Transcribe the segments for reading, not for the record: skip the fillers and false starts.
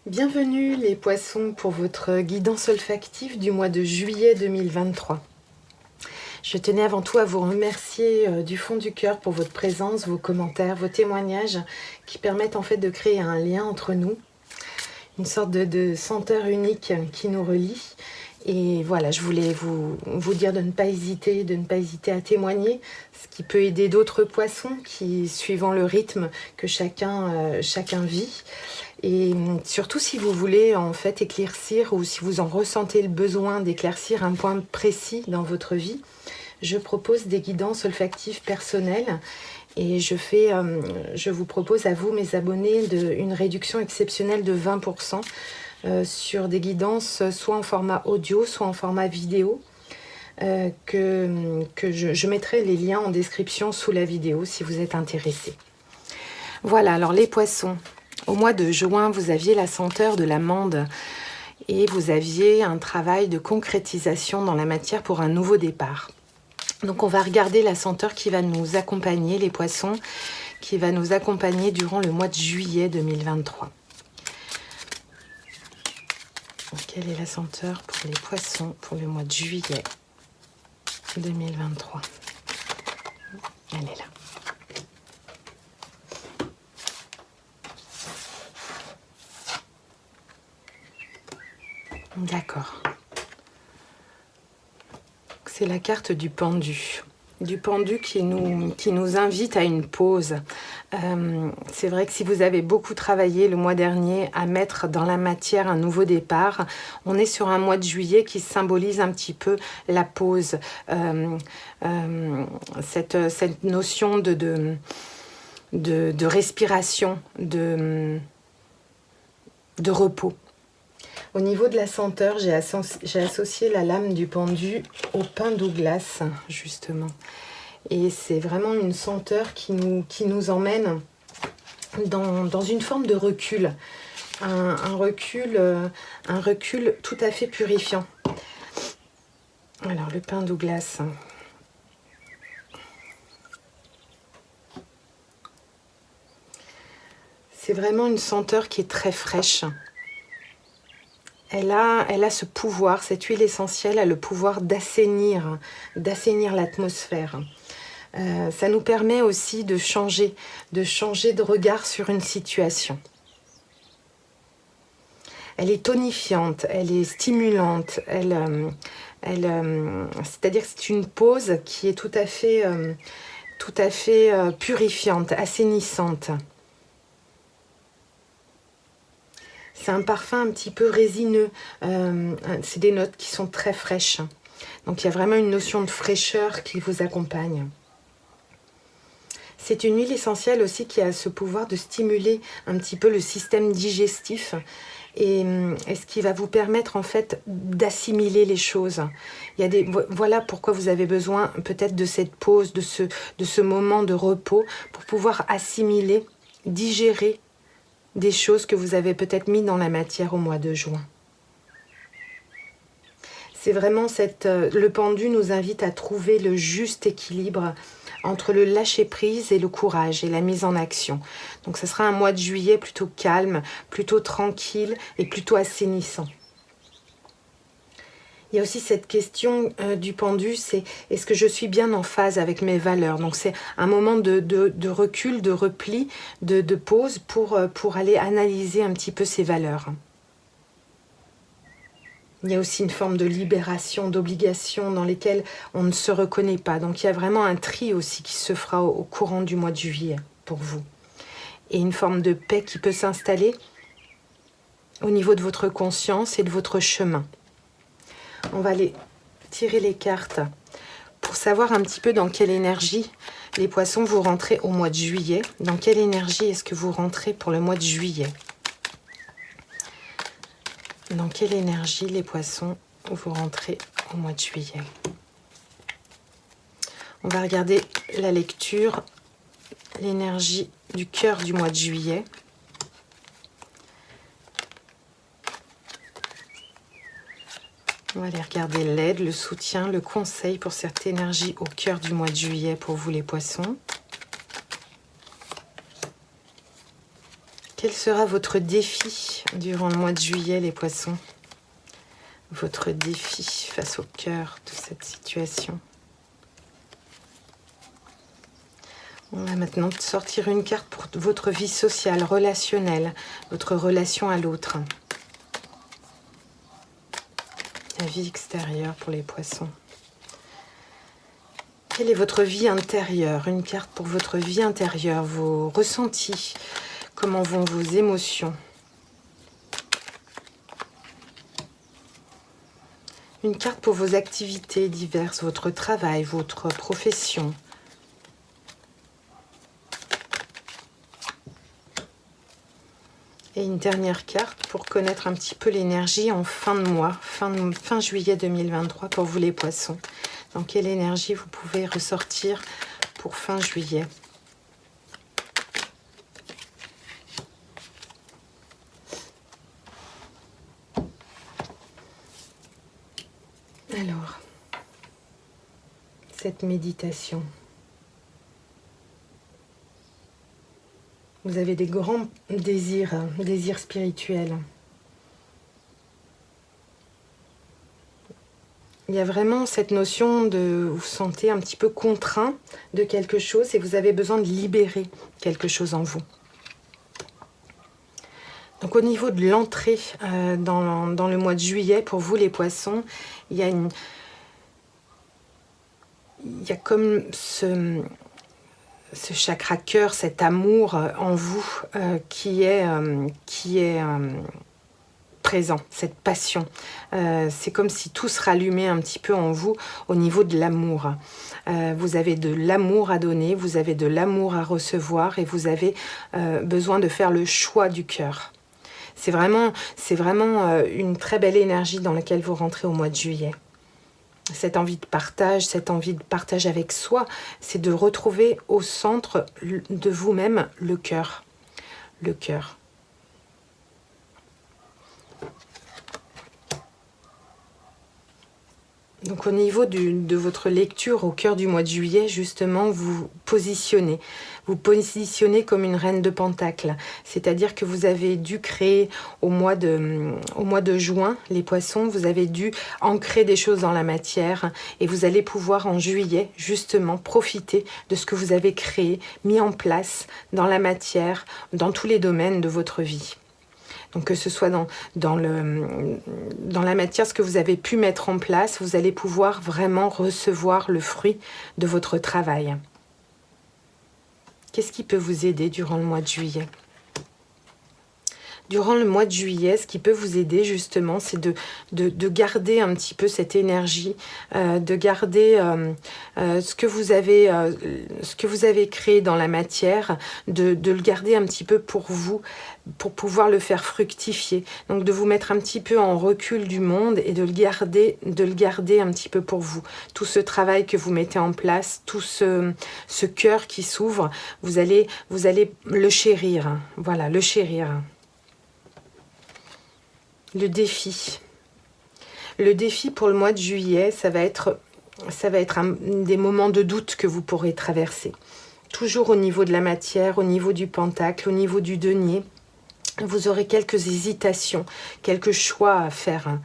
Bienvenue les poissons pour votre guidance olfactive du mois de juillet 2023. Je tenais avant tout à vous remercier du fond du cœur pour votre présence, vos commentaires, vos témoignages qui permettent en fait de créer un lien entre nous, une sorte de senteur unique qui nous relie. Et voilà, je voulais vous dire de ne pas hésiter à témoigner, ce qui peut aider d'autres poissons qui, suivant le rythme que chacun vit. Et surtout si vous voulez en fait éclaircir ou si vous en ressentez le besoin d'éclaircir un point précis dans votre vie, je propose des guidances olfactives personnelles et je vous propose à vous, mes abonnés, une réduction exceptionnelle de 20% sur des guidances soit en format audio, soit en format vidéo. Que je mettrai les liens en description sous la vidéo si vous êtes intéressés. Voilà, alors les poissons. Au mois de juin, vous aviez la senteur de l'amande et vous aviez un travail de concrétisation dans la matière pour un nouveau départ. Donc on va regarder la senteur qui va nous accompagner, les poissons, qui va nous accompagner durant le mois de juillet 2023. Donc, quelle est la senteur pour les poissons pour le mois de juillet 2023? Elle est là. D'accord. C'est la carte du pendu. Du pendu qui nous invite à une pause. C'est vrai que si vous avez beaucoup travaillé le mois dernier à mettre dans la matière un nouveau départ, on est sur un mois de juillet qui symbolise un petit peu la pause. Cette notion de respiration, de repos. Au niveau de la senteur, j'ai associé la lame du pendu au pin Douglas, justement. Et c'est vraiment une senteur qui nous emmène dans une forme de recul. Un recul tout à fait purifiant. Alors, le pin Douglas. C'est vraiment une senteur qui est très fraîche. Elle a ce pouvoir, cette huile essentielle a le pouvoir d'assainir l'atmosphère. Ça nous permet aussi de changer de regard sur une situation. Elle est tonifiante, elle est stimulante, c'est-à-dire que c'est une pause qui est tout à fait purifiante, assainissante. C'est un parfum un petit peu résineux, c'est des notes qui sont très fraîches. Donc il y a vraiment une notion de fraîcheur qui vous accompagne. C'est une huile essentielle aussi qui a ce pouvoir de stimuler un petit peu le système digestif et ce qui va vous permettre en fait d'assimiler les choses. Voilà pourquoi vous avez besoin peut-être de cette pause, de ce moment de repos pour pouvoir assimiler, digérer des choses que vous avez peut-être mis dans la matière au mois de juin. C'est vraiment le pendu nous invite à trouver le juste équilibre entre le lâcher-prise et le courage et la mise en action. Donc ce sera un mois de juillet plutôt calme, plutôt tranquille et plutôt assainissant. Il y a aussi cette question du pendu, c'est est-ce que je suis bien en phase avec mes valeurs? Donc c'est un moment de recul, de repli, de pause pour aller analyser un petit peu ses valeurs. Il y a aussi une forme de libération, d'obligation dans lesquelles on ne se reconnaît pas. Donc il y a vraiment un tri aussi qui se fera au courant du mois de juillet pour vous. Et une forme de paix qui peut s'installer au niveau de votre conscience et de votre chemin. On va aller tirer les cartes pour savoir un petit peu dans quelle énergie les poissons vous rentrez au mois de juillet. Dans quelle énergie est-ce que vous rentrez pour le mois de juillet? Dans quelle énergie les poissons vous rentrez au mois de juillet? On va regarder la lecture, l'énergie du cœur du mois de juillet. On va aller regarder l'aide, le soutien, le conseil pour cette énergie au cœur du mois de juillet pour vous les poissons. Quel sera votre défi durant le mois de juillet, les poissons? Votre défi face au cœur de cette situation. On va maintenant sortir une carte pour votre vie sociale, relationnelle, votre relation à l'autre. La vie extérieure pour les poissons. Quelle est votre vie intérieure? Une carte pour votre vie intérieure, vos ressentis, comment vont vos émotions. Une carte pour vos activités diverses, votre travail, votre profession. Et une dernière carte pour connaître un petit peu l'énergie en fin de mois, fin juillet 2023 pour vous les poissons. Dans quelle énergie vous pouvez ressortir pour fin juillet? Alors, cette méditation. Vous avez des grands désirs spirituels. Il y a vraiment cette notion de vous sentez un petit peu contraint de quelque chose et vous avez besoin de libérer quelque chose en vous. Donc au niveau de l'entrée dans le mois de juillet, pour vous les poissons, il y a comme ce chakra cœur, cet amour en vous qui est présent, cette passion. C'est comme si tout se rallumait un petit peu en vous au niveau de l'amour. Vous avez de l'amour à donner, vous avez de l'amour à recevoir et vous avez besoin de faire le choix du cœur. C'est vraiment une très belle énergie dans laquelle vous rentrez au mois de juillet. Cette envie de partage avec soi, c'est de retrouver au centre de vous-même le cœur. Le cœur. Donc au niveau de votre lecture au cœur du mois de juillet, justement, vous positionnez comme une reine de Pentacle. C'est-à-dire que vous avez dû créer au mois de juin, les poissons, vous avez dû ancrer des choses dans la matière et vous allez pouvoir en juillet, justement, profiter de ce que vous avez créé, mis en place dans la matière, dans tous les domaines de votre vie. Donc que ce soit dans la matière, ce que vous avez pu mettre en place, vous allez pouvoir vraiment recevoir le fruit de votre travail. Qu'est-ce qui peut vous aider durant le mois de juillet ? Durant le mois de juillet, ce qui peut vous aider justement, c'est de garder un petit peu cette énergie, de garder ce que vous avez créé dans la matière, de le garder un petit peu pour vous, pour pouvoir le faire fructifier. Donc de vous mettre un petit peu en recul du monde et de le garder un petit peu pour vous. Tout ce travail que vous mettez en place, tout ce cœur qui s'ouvre, vous allez le chérir. Voilà, le chérir. Le défi. Le défi pour le mois de juillet, ça va être des moments de doute que vous pourrez traverser. Toujours au niveau de la matière, au niveau du pentacle, au niveau du denier. Vous aurez quelques hésitations, quelques choix à faire.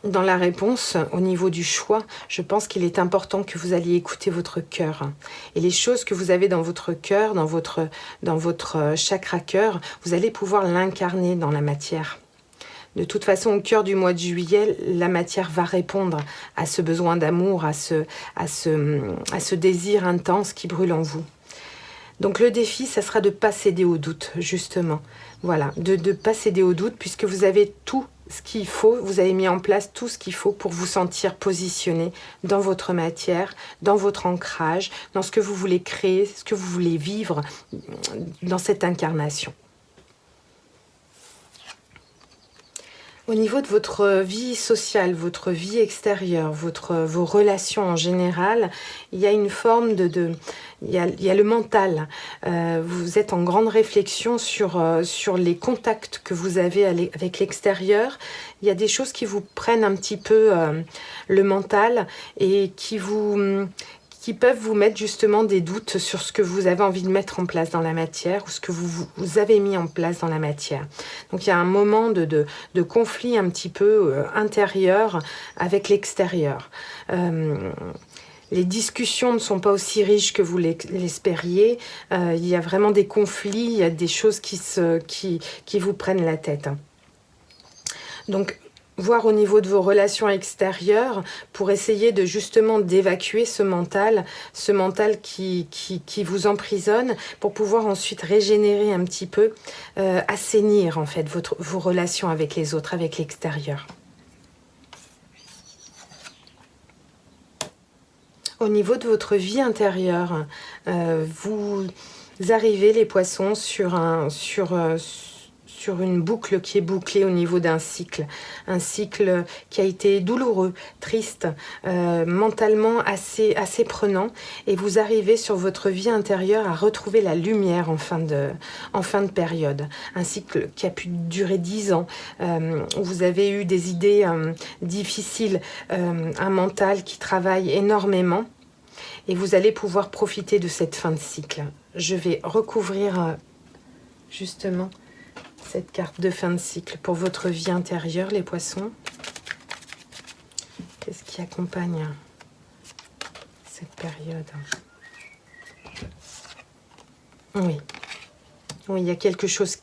Dans la réponse, au niveau du choix, je pense qu'il est important que vous alliez écouter votre cœur. Et les choses que vous avez dans votre cœur, dans votre chakra cœur, vous allez pouvoir l'incarner dans la matière. De toute façon, au cœur du mois de juillet, la matière va répondre à ce besoin d'amour, à ce désir intense qui brûle en vous. Donc le défi, ça sera de ne pas céder au doute, justement. Voilà, de ne pas céder au doute, puisque vous avez tout ce qu'il faut, vous avez mis en place tout ce qu'il faut pour vous sentir positionné dans votre matière, dans votre ancrage, dans ce que vous voulez créer, ce que vous voulez vivre dans cette incarnation. Au niveau de votre vie sociale, votre vie extérieure, vos relations en général, il y a une forme il y a le mental. Vous êtes en grande réflexion sur les contacts que vous avez avec l'extérieur. Il y a des choses qui vous prennent un petit peu le mental et qui vous qui peuvent vous mettre justement des doutes sur ce que vous avez envie de mettre en place dans la matière ou ce que vous avez mis en place dans la matière. Donc il y a un moment de conflit un petit peu intérieur avec l'extérieur. Les discussions ne sont pas aussi riches que vous l'espériez. Il y a vraiment des conflits, il y a des choses qui vous prennent la tête. Donc, voir au niveau de vos relations extérieures pour essayer de justement d'évacuer ce mental qui vous emprisonne, pour pouvoir ensuite régénérer un petit peu, assainir en fait vos relations avec les autres, avec l'extérieur. Au niveau de votre vie intérieure, vous arrivez, les poissons, sur une boucle qui est bouclée au niveau d'un cycle. Un cycle qui a été douloureux, triste, mentalement assez prenant. Et vous arrivez sur votre vie intérieure à retrouver la lumière en fin de période. Un cycle qui a pu durer 10 ans. Vous avez eu des idées difficiles, un mental qui travaille énormément. Et vous allez pouvoir profiter de cette fin de cycle. Je vais recouvrir justement cette carte de fin de cycle pour votre vie intérieure, les poissons. Qu'est-ce qui accompagne cette période? Oui, il y a quelque chose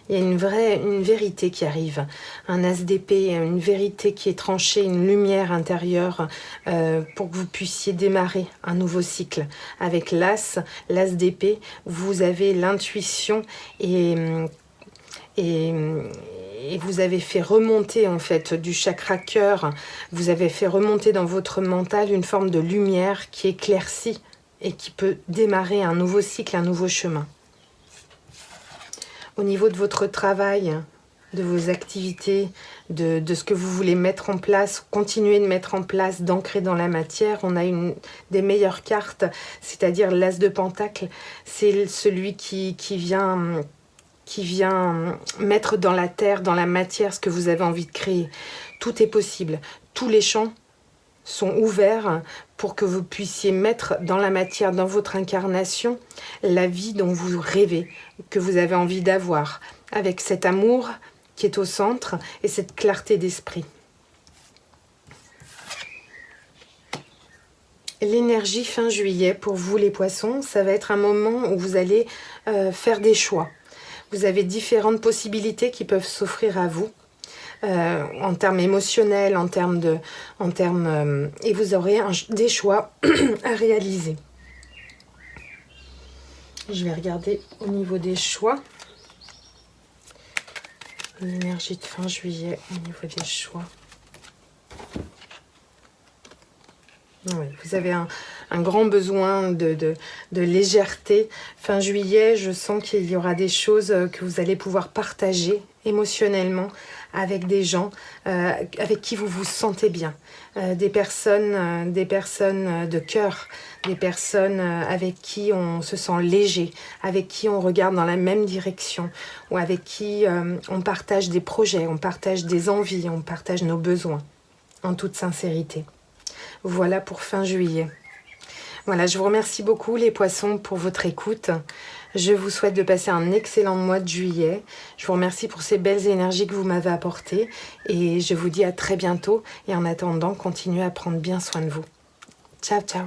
il y a une vérité qui arrive, un as d'épée, une vérité qui est tranchée, une lumière intérieure pour que vous puissiez démarrer un nouveau cycle. Avec l'as d'épée, vous avez l'intuition et vous avez fait remonter en fait du chakra cœur, vous avez fait remonter dans votre mental une forme de lumière qui éclaircit et qui peut démarrer un nouveau cycle, un nouveau chemin. Au niveau de votre travail, de vos activités, de ce que vous voulez mettre en place, continuer de mettre en place, d'ancrer dans la matière, on a une des meilleures cartes, c'est-à-dire l'as de pentacle. C'est celui qui vient mettre dans la terre, dans la matière, ce que vous avez envie de créer. Tout est possible. Tous les champs sont ouverts pour que vous puissiez mettre dans la matière, dans votre incarnation, la vie dont vous rêvez, que vous avez envie d'avoir, avec cet amour qui est au centre et cette clarté d'esprit. L'énergie fin juillet, pour vous les poissons, ça va être un moment où vous allez faire des choix. Vous avez différentes possibilités qui peuvent s'offrir à vous. En termes émotionnels, et vous aurez des choix à réaliser. Je vais regarder au niveau des choix. L'énergie de fin juillet au niveau des choix. Oui, vous avez un grand besoin de légèreté. Fin juillet, je sens qu'il y aura des choses que vous allez pouvoir partager émotionnellement avec des gens avec qui vous vous sentez bien. Des personnes de cœur, des personnes avec qui on se sent léger, avec qui on regarde dans la même direction, ou avec qui on partage des projets, on partage des envies, on partage nos besoins, en toute sincérité. Voilà pour fin juillet. Voilà, je vous remercie beaucoup les poissons pour votre écoute. Je vous souhaite de passer un excellent mois de juillet. Je vous remercie pour ces belles énergies que vous m'avez apportées. Et je vous dis à très bientôt. Et en attendant, continuez à prendre bien soin de vous. Ciao, ciao.